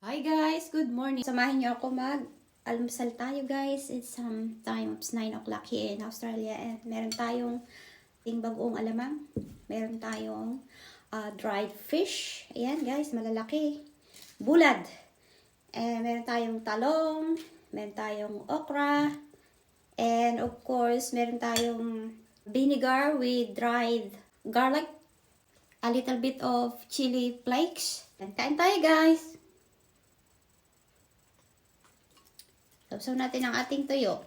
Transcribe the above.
Hi guys, good morning. Samahin niyo ako almusal tayo guys. It's time of 9 o'clock here in Australia and meron tayong bagoong alamang. Meron tayong dried fish. Ayan guys, malalaki. Bulad. And meron tayong talong, meron tayong okra, and of course, meron tayong vinegar with dried garlic, a little bit of chili flakes. Kain tayo guys. Sausaw natin ang ating tuyo.